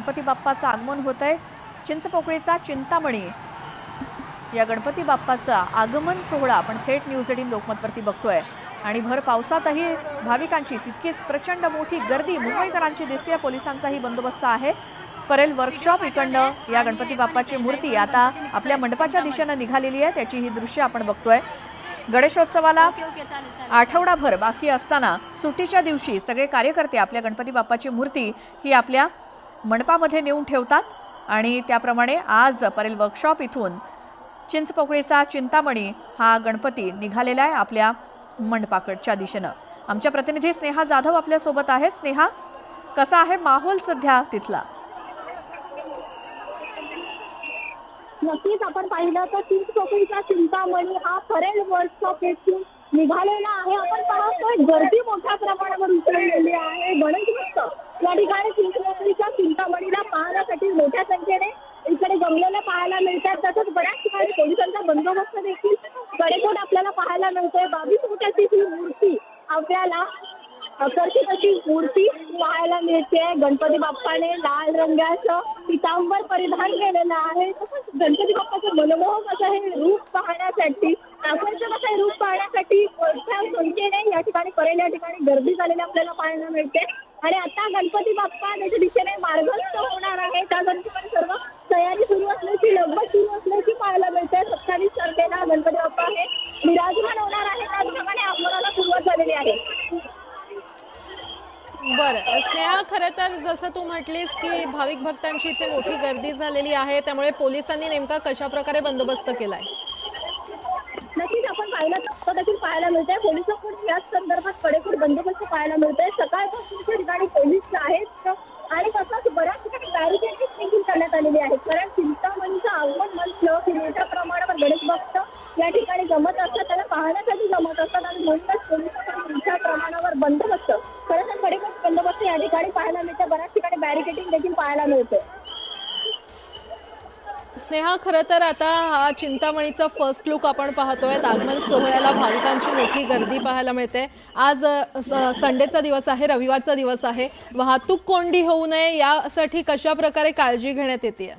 गणपती बाप्पाचं आगमन होतंय। चिंचपोकळीचा चिंतामणी या गणपती बाप्पाचा आगमन सोहळा आपण थेट न्यूज 18 लोकमतवरती बघतोय आणि भर पावसातही भाविकांची तितकीच प्रचंड मोठी गर्दी मुंबईकरांची दिसते। पोलिसांचाही बंदोबस्त आहे। परेल वर्कशॉप इकडनं या गणपती बाप्पाची मूर्ती आता आपल्या मंडपाच्या दिशेने निघालेली आहे। त्याची ही दृश्य आपण बघतोय। गणेशोत्सवाला आठवडाभर बाकी असताना सुट्टीच्या दिवशी सगळे कार्यकर्ते आपल्या गणपती बाप्पाची मूर्ती ही आपल्या मंडपामध्ये नेऊन ठेवतात आणि त्याप्रमाणे आज परेल वर्कशॉप इथून चिंचपोकळीचा चिंतामणी हा गणपती निघालेला आहे आपल्या मंडपाकडच्या दिशेने। आमच्या प्रतिनिधी स्नेहा जाधव आपल्या सोबत आहेत। स्नेहा, कसा आहे माहोल सध्या तिथला? नक्कीच आपण पाहिलं तर चिंचपोकळीचा चिंतामणी हा परेल वर्कशॉप येथून निघालेला आहे। आपण पाहतोय गर्दी मोठ्या प्रमाणावर उतरलेली आहे। गणेशोत्सव या ठिकाणी चिंचपोकळीच्या चिंतामणीला पाहण्यासाठी मोठ्या संख्येने इकडे जमलेल्या पाहायला मिळतात। तसंच बऱ्याच ठिकाणी पोलिसांचा बंदोबस्त देखील कडेकोट आपल्याला पाहायला मिळतोय। 22 फुटाची ही मूर्ती आपल्याला आकर्षक अशी मूर्ती पाहायला मिळते। गणपती बाप्पाने लाल रंगाचं पितांबर परिधान केलेलं आहे। तसंच गणपती बाप्पाचं मनमोहक असं हे रूप पाहण्यासाठी आकर्षक असं रूप पाहण्यासाठी मोठ्या संख्येने या ठिकाणी परेल या ठिकाणी गर्दी झालेली आपल्याला पाहायला मिळते। आणि आता गणपती बाप्पा त्याच्या दिशेने मार्गस्थ होणार आहे। त्या दरम्यान सर्व तयारी सुरू असल्याची लगबग सुरू असल्याची पाहायला मिळते। 27 तारखेला गणपती बाप्पा हे विराजमान होणार आहे। त्याचप्रमाणे आगमनाला सुरुवात झालेली आहे। बरं स्नेहा, खरं तर जसं तू म्हटलीस की भाविक भक्तांची इथे मोठी गर्दी झालेली आहे, त्यामुळे पोलिसांनी नेमका कशा प्रकारे बंदोबस्त केलाय? नक्कीच आपण पाहिलं देखील पाहायला मिळतंय। पोलिसांकडून याच संदर्भात कडेकोट बंदोबस्त पाहायला मिळतोय। सकाळपासून त्या ठिकाणी पोलीस आहेत आणि तसंच बऱ्याच ठिकाणी बॅरिकेडिंग देखील करण्यात आलेली आहे। कारण चिंतामणीचं आगमन म्हटलं की मोठ्या प्रमाणावर गणेश भक्त या ठिकाणी जमत असतात, त्याला पाहण्यासाठी जमत असतात आणि म्हणूनच पोलिसांकडून मोठ्या प्रमाणावर बंदोबस्त खरं तर कडेकोट बंदोबस्त या ठिकाणी पाहायला मिळतं। बऱ्याच ठिकाणी बॅरिकेडिंग देखील पाहायला मिळते। स्नेहा, खरं तर आता हा चिंतामणीचा फर्स्ट लुक आपण पाहतोय। आगमन सोहळ्याला भाविकांची मोठी गर्दी पाहायला मिळते। आज संडेचा दिवस आहे, रविवारचा दिवस आहे। वाहतूक कोंडी होऊ नये यासाठी कशा प्रकारे काळजी घेण्यात येते?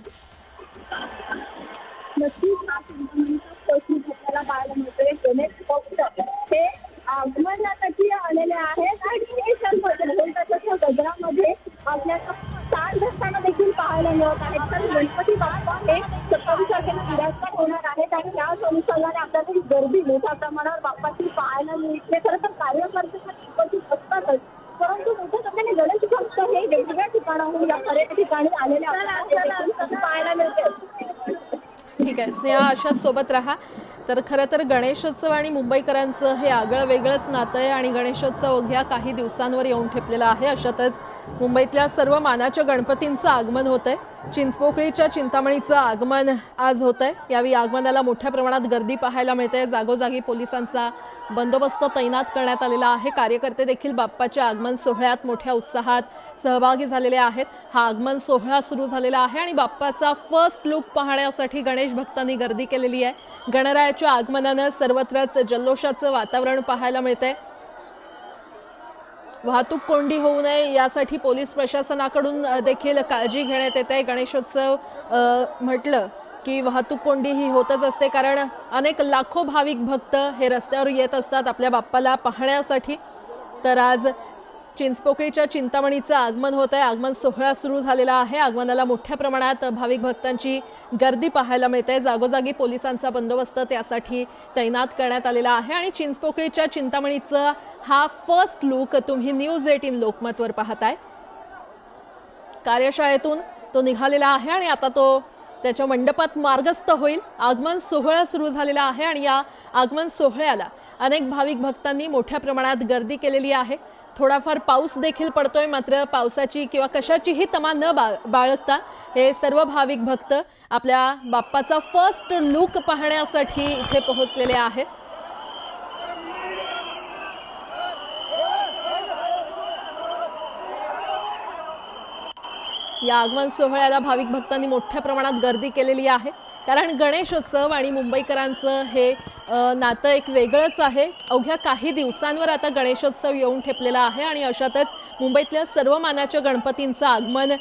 नक्कीच हा चिंतामणीचा फर्स्ट लुक आपल्याला पाहायला मिळतोय। गणेश भक्त हे आगमनासाठी आलेले आहेत आणि हे सर्व ढोल गजरामध्ये आपल्याला ताल धरताना देखील पाहायला मिळत आहेत। तर गणपती बाप्पा हे 27 तारखेला विराजमान होणार आहेत आणि याच अनुषंगाने आपल्याला ही गर्दी मोठ्या प्रमाणावर बाप्पाची पाहायला मिळते। खरं तर कार्यकर्ते उपस्थित असतातच, परंतु मोठ्या संख्येने गणेश भक्त हे वेगवेगळ्या ठिकाणाहून या पर्यटन ठिकाणी आलेले आपल्याला पाहायला मिळते। ठीक आहे स्नेहा, अशाच सोबत राहा। तर खरं तर गणेशोत्सव आणि मुंबईकरांचं हे आगळं वेगळंच नातं आहे आणि गणेशोत्सव अवघ्या काही दिवसांवर येऊन ठेपलेला आहे। अशातच मुंबईतल्या सर्व मानाच्या गणपतींचं आगमन होतंय। चिंचपोकळीच्या चिंतामणीचं आगमन आज होतंय। यावेळी आगमनाला मोठ्या प्रमाणात गर्दी पाहायला मिळते। जागोजागी पोलिसांचा बंदोबस्त तैनात करण्यात आलेला आहे। कार्यकर्ते देखील बाप्पाच्या आगमन सोहळ्यात मोठ्या उत्साहात सहभागी झालेले आहेत। हा आगमन सोहळा सुरू झालेला आहे आणि बाप्पाचा फर्स्ट लुक पाहण्यासाठी गणेश भक्तांनी गर्दी केलेली आहे। गणरायाच्या आगमनानं सर्वत्रच जल्लोषाचं वातावरण पाहायला मिळतंय। वाहतूक कोंडी होऊ नये यासाठी पोलीस प्रशासनाकडून देखील काळजी घेण्यात येते। गणेशोत्सव म्हटलं की वाहतूक कोंडी ही होतच असते, कारण अनेक लाखो भाविक भक्त हे रस्त्यावर येत असतात आपल्या बाप्पाला पाहण्यासाठी। तर आज चिंचपोकळीच्या चिंतामणीचं आगमन होत आहे। आगमन सोहळा सुरू झालेला आहे। आगमनाला मोठ्या प्रमाणात भाविक भक्तांची गर्दी पाहायला मिळते। जागोजागी पोलिसांचा बंदोबस्त त्यासाठी तैनात करण्यात आलेला आहे आणि चिंचपोकळीच्या चिंतामणीचा हा फर्स्ट लुक तुम्ही न्यूज 18 लोकमतवर पाहताय। कार्यशाळेतून तो निघालेला आहे आणि आता तो त्याच्या मंडपात मार्गस्थ होईल। आगमन सोहळा सुरू झालेला आहे आणि या आगमन सोहळ्याला अनेक भाविक भक्तांनी मोठ्या प्रमाणात गर्दी केलेली आहे। थोडाफार पाऊस देखील पडतोय, मात्र पावसाची किंवा कशाचीही तमा न बाळगता हे सर्व भाविक भक्त आपल्या बाप्पाचा फर्स्ट लुक पाहण्यासाठी इथे पोहोचलेले आहेत। या आगमन सोहळ्याला भाविक भक्तांनी मोठ्या प्रमाणात गर्दी केलेली आहे, कारण गणेशोत्सव आणि मुंबईकरांचं हे नातं एक वेगळंच आहे। अवघ्या काही दिवसांवर आता गणेशोत्सव येऊन ठेपलेला आहे आणि अशातच मुंबईतल्या सर्व मानाच्या गणपतींचं आगमन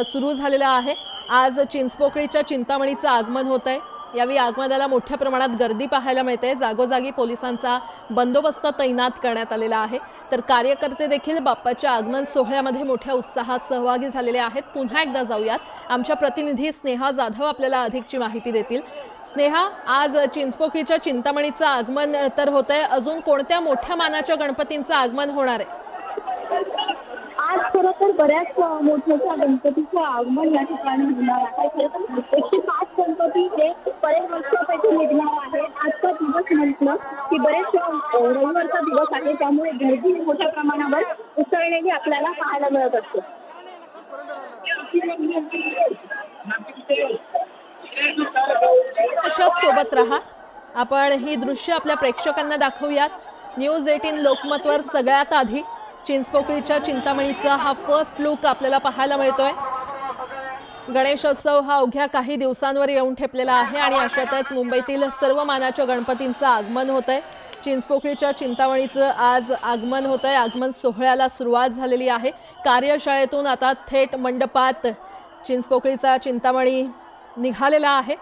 सुरू झालेलं आहे। आज चिंचपोकळीच्या चिंतामणीचं आगमन होत आहे। यावेळी आगमनाला मोठ्या प्रमाणात गर्दी पाहायला मिळते। जागोजागी पोलिसांचा बंदोबस्त तैनात करण्यात आलेला आहे। तर कार्यकर्ते देखील बाप्पाच्या आगमन सोहळ्यामध्ये मोठ्या उत्साहात सहभागी झालेले आहेत। पुन्हा एकदा जाऊयात, आमच्या प्रतिनिधी स्नेहा जाधव आपल्याला अधिकची माहिती देतील। स्नेहा, आज चिंचपोकळीच्या चिंतामणीचं आगमन तर होतंय, अजून कोणत्या मोठ्या मानाच्या गणपतींचं आगमन होणार आहे? आज खरं तर बऱ्याच मोठमोठ्या गणपतीचं आगमन या ठिकाणी होणार आहे। खरं तर 105 गणपती हे बरेच वर्षापैकी निघणार आहे। आजचा दिवस म्हटलं की बरेच रविवारचा दिवस आहे, त्यामुळे गर्दी मोठ्या प्रमाणावर उसळलेली आपल्याला पाहायला मिळत असते। अशाच सोबत राहा, आपण ही दृश्य आपल्या प्रेक्षकांना दाखवूयात। न्यूज 18 लोकमतवर सगळ्यात आधी चिंचपोकळीच्या चिंतामणीचा हा फर्स्ट लुक आपल्याला पाहायला मिळतोय। गणेशोत्सव हा अवघ्या काही दिवसांवर येऊन ठेपलेला आहे आणि अशातच मुंबईतील सर्व मानाच्या गणपतींचं आगमन होत आहे। चिंचपोकळीच्या चिंतामणीचं आज आगमन होत आहे। आगमन सोहळ्याला सुरुवात झालेली आहे। कार्यशाळेतून आता थेट मंडपात चिंचपोकळीचा चिंतामणी निघालेला आहे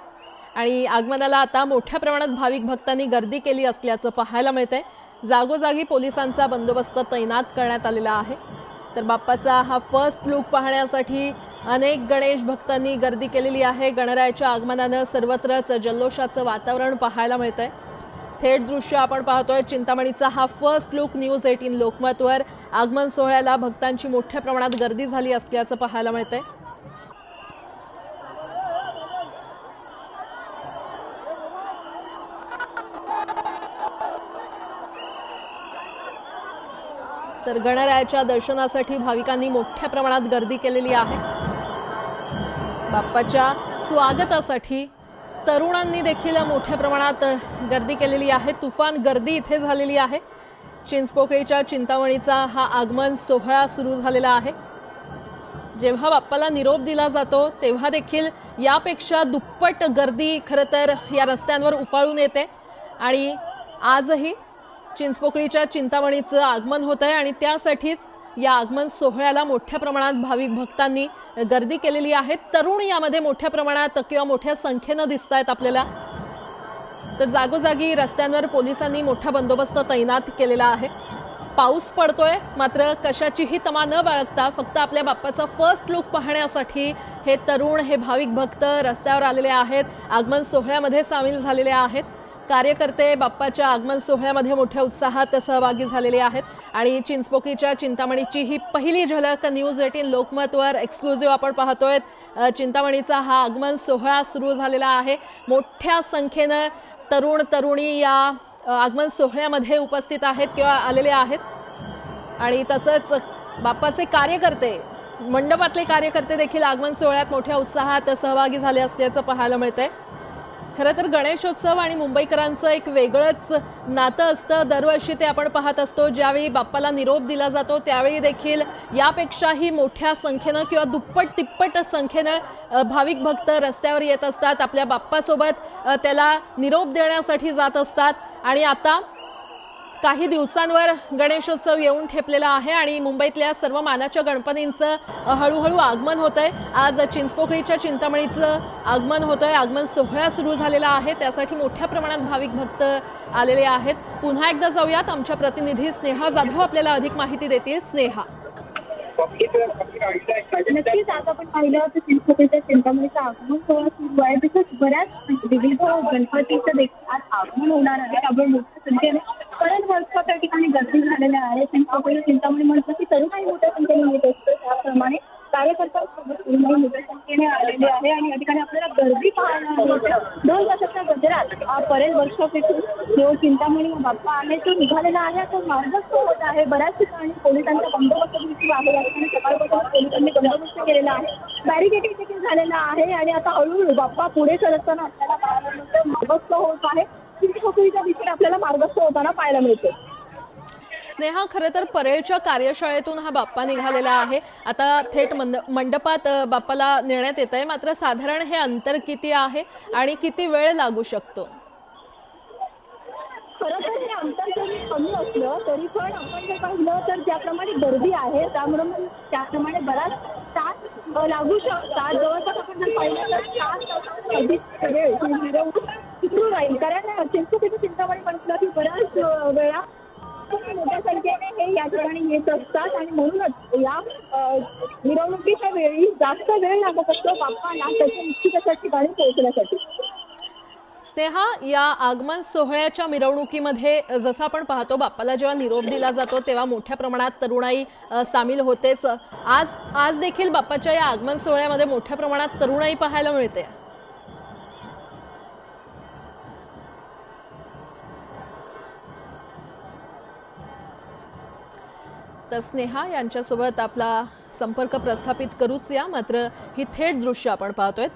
आणि आगमनाला आता मोठ्या प्रमाणात भाविक भक्तांनी गर्दी केली असल्याचं पाहायला मिळतंय। जागोजागी पोलिसांचा बंदोबस्त तैनात करण्यात आलेला आहे। तर बाप्पाचा हा फर्स्ट लुक पाहण्यासाठी अनेक गणेश भक्तांनी गर्दी केलेली आहे। गणरायाच्या आगमनानं सर्वत्रच जल्लोषाचं वातावरण पाहायला मिळतंय। थेट दृश्य आपण पाहतोय, चिंतामणीचा हा फर्स्ट लुक न्यूज 18 लोकमतवर। आगमन सोहळ्याला भक्तांची मोठ्या प्रमाणात गर्दी झाली असल्याचं पाहायला मिळतंय। तर गणरायाच्या दर्शनासाठी भाविकांनी मोठ्या प्रमाणात गर्दी केलेली आहे। बाप्पाच्या स्वागतासाठी तरुणांनी देखील मोठ्या प्रमाणात गर्दी केलेली आहे। तुफान गर्दी इथे झालेली आहे। चिंचपोकळीच्या चिंतामणीचा हा आगमन सोहळा सुरू झालेला आहे। जेव्हा बाप्पाला निरोप दिला जातो तेव्हा देखील यापेक्षा दुप्पट गर्दी खरं तर या रस्त्यांवर उफाळून येते आणि आजही चिंचपोकळीच्या चिंतामणीचं आगमन होत आहे आणि त्यासाठीच या आगमन सोहळ्याला मोठ्या प्रमाणात भाविक भक्तांनी गर्दी केलेली आहे। तरुण यामध्ये मोठ्या प्रमाणात किंवा मोठ्या संख्येनं दिसत आहेत आपल्याला। तर जागोजागी रस्त्यांवर पोलिसांनी मोठा बंदोबस्त तैनात केलेला आहे। पाऊस पडतोय, मात्र कशाचीही तमा न बाळगता फक्त आपल्या बाप्पाचा फर्स्ट लुक पाहण्यासाठी हे तरुण, हे भाविक भक्त रस्त्यावर आलेले आहेत, आगमन सोहळ्यामध्ये सामील झालेले आहेत। कार्यकर्ते बाप्पाच्या आगमन सोहळ्यामध्ये मोठ्या उत्साहात सहभागी झालेले आहेत आणि चिंचपोकळीच्या चिंतामणीची ही पहिली झलक न्यूज 18 लोकमतवर एक्सक्लुझिव्ह आपण पाहतोय। चिंतामणीचा हा आगमन सोहळा सुरू झालेला आहे। मोठ्या संख्येनं तरुण तरुणी या आगमन सोहळ्यामध्ये उपस्थित आहेत किंवा आलेले आहेत आणि तसंच बाप्पाचे कार्यकर्ते, मंडपातले कार्यकर्ते देखील आगमन सोहळ्यात मोठ्या उत्साहात सहभागी झाले असल्याचं पाहायला मिळतंय। खरं तर गणेशोत्सव आणि मुंबईकरांचं एक वेगळंच नातं असतं। दरवर्षी ते आपण पाहत असतो, ज्यावेळी बाप्पाला निरोप दिला जातो त्यावेळी देखील यापेक्षाही मोठ्या संख्येनं किंवा दुप्पट तिप्पट संख्येनं भाविक भक्त रस्त्यावर येत असतात, आपल्या बाप्पासोबत त्याला निरोप देण्यासाठी जात असतात। आणि आता काही दिवसांवर गणेशोत्सव येऊन ठेपलेला आहे आणि मुंबईतल्या सर्व मानाच्या गणपतींचं हळूहळू आगमन होतंय। आज चिंचपोकळीच्या चिंतामणीचं आगमन होतंय, आगमन सोहळा सुरू झालेला आहे, त्यासाठी मोठ्या प्रमाणात भाविक भक्त आलेले आहेत। पुन्हा एकदा जाऊयात, आमच्या प्रतिनिधी स्नेहा जाधव आपल्याला अधिक माहिती देतील। स्नेहा, नक्कीच आज आपण पाहिलं तर चिंचपोकळीच्या चिंतामणीचं आगमन सोहळा सुरू आहे। तसंच बऱ्याच विविध गणपतीचं देखील आज आगमन होणार आहे। त्यामुळे मोठ्या संख्येने बऱ्याच वर्षा त्या ठिकाणी गर्दी झालेल्या आहे। चिंचपोकळी चिंतामणी म्हटलं की तरुणाई मोठ्या संख्येने येत असतो, त्याप्रमाणे कार्यकर्त्यांसोबत तरुणाई मोठ्या संख्येने आलेली आहे आणि या ठिकाणी आपल्याला गर्दी पाहायला मिळते। 2 वर्षाच्या गजरात बरेच वर्षापेक्षा जो चिंतामणी बाप्पा आहे तो निघालेला आहे, तो मार्गस्थ होत आहे। बऱ्याच ठिकाणी पोलिसांचा बंदोबस्त देखील आहे। या ठिकाणी सकाळपासून पोलिसांनी बंदोबस्त केलेला आहे, बॅरिकेडिंग देखील झालेला आहे आणि आता हळूहळू बाप्पा पुढे सरकताना आपल्याला पाहायला मिळतं, मार्गस्थ होत आहे। चिंचपोकळीच्या दिशेने आपल्याला मार्गस्थ होताना पाहायला मिळते। स्नेहा, खरं तर परेलच्या कार्यशाळेतून हा बाप्पा निघालेला आहे। आता थेट मंडपात बाप्पाला नेण्यात येत आहे, मात्र साधारण हे अंतर किती आहे आणि किती वेळ लागू शकतो? खरं तर हे अंतर जरी कमी असलं तरी पण आपण जर पाहिलं तर ज्याप्रमाणे गर्दी आहे त्याप्रमाणे बराच तास लागू शकतात. जवळपास आपण जर पाहिलं तर 4 तासांहून अधिक वेळ मिरवणूक सुरू राहील. कारण चिंचोलीचं चिंतामणी म्हटलं की बऱ्याच वेळा मोठ्या संख्येने हे या ठिकाणी येत असतात आणि म्हणूनच या मिरवणुकीच्या वेळी जास्त वेळ लागत असतो बाप्पाला त्याच्या निश्चित ठिकाणी पोहोचण्यासाठी. स्नेहा, या आगमन सोहळ्याच्या मिरवणुकीमध्ये जसं आपण पाहतो बाप्पाला जेव्हा निरोप दिला जातो तेव्हा मोठ्या प्रमाणात तरुणाई सामील होतेच. आज देखील बाप्पाच्या या आगमन सोहळ्यामध्ये मोठ्या प्रमाणात तरुणाई पाहायला मिळते. तर स्नेहा यांच्यासोबत आपला संपर्क प्रस्थापित करूच या, मात्र ही थेट दृश्य आपण पाहतोय.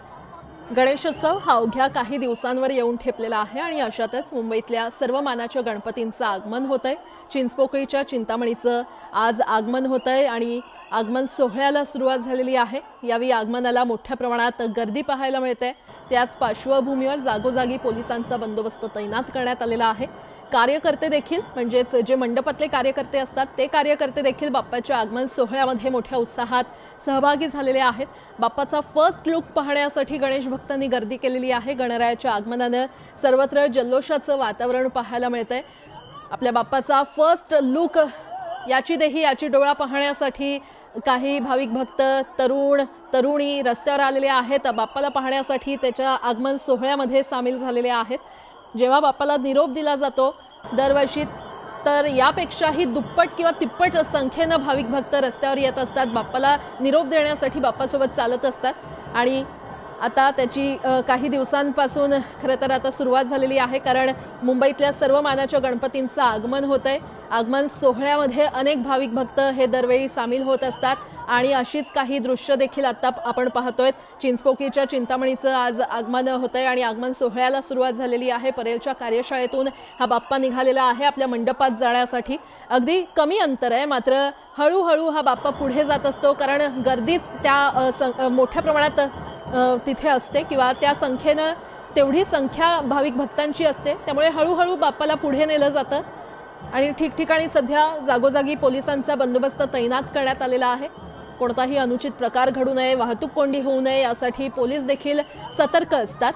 गणेशोत्सव हा अवघ्या काही दिवसांवर येऊन ठेपलेला आहे आणि अशातच मुंबईतल्या सर्व मानाच्या गणपतींचं आगमन होतंय. चिंचपोकळीच्या चिंतामणीचं आज आगमन होतंय आणि आगमन सोहळ्याला सुरुवात झालेली आहे. यावेळी आगमनाला मोठ्या प्रमाणात गर्दी पाहायला मिळते. त्याच पार्श्वभूमीवर जागोजागी पोलिसांचा बंदोबस्त तैनात करण्यात आलेला आहे. कार्यकर्ते देखील म्हणजेच जे मंडपातले कार्यकर्ते असतात ते कार्यकर्ते देखील बाप्पाच्या आगमन सोहळ्यामध्ये मोठ्या उत्साहात सहभागी झालेले आहेत. बाप्पाचा फर्स्ट लुक पाहण्यासाठी गणेश भक्तांनी गर्दी केलेली आहे. गणरायाच्या आगमनानं सर्वत्र जल्लोषाचं वातावरण पाहायला मिळतंय. आपल्या बाप्पाचा फर्स्ट लुक याची डोळा पाहण्यासाठी काही भाविक भक्त, तरुण तरुणी रस्त्यावर आलेले आहेत. बाप्पाला पाहण्यासाठी त्याच्या आगमन सोहळ्यामध्ये सामील झालेले आहेत. जेव्हा बाप्पाला निरोप दिला जातो दरवर्षी तर यापेक्षाही दुप्पट किंवा तिप्पट संख्येनं भाविक भक्त रस्त्यावर येत असतात. बाप्पाला निरोप देण्यासाठी बाप्पासोबत चालत असतात आणि आता त्याची काही दिवसांपासून खरं तर आता सुरुवात झालेली आहे. कारण मुंबईतल्या सर्व मानाच्या गणपतींचं आगमन होतंय. आगमन सोहळ्यामध्ये अनेक भाविक भक्त हे दरवेळी सामील होत असतात आणि अशीच काही दृश्य देखील आता आपण पाहतोय. चिंचपोकळीच्या चिंतामणीचं आज आगमन होतंय आणि आगमन सोहळ्याला सुरुवात झालेली आहे. परेलच्या कार्यशाळेतून हा बाप्पा निघालेला आहे आपल्या मंडपात जाण्यासाठी. अगदी कमी अंतर आहे, मात्र हळूहळू हा बाप्पा पुढे जात असतो. कारण गर्दीच त्या मोठ्या प्रमाणात तिथे असते किंवा त्या संख्येनं तेवढी संख्या भाविक भक्तांची असते. त्यामुळे हळूहळू बाप्पाला पुढे नेलं जातं आणि ठिकठिकाणी सध्या जागोजागी पोलिसांचा बंदोबस्त तैनात करण्यात आलेला आहे. कोणताही अनुचित प्रकार घडू नये, वाहतूक कोंडी होऊ नये यासाठी पोलीस देखील सतर्क असतात.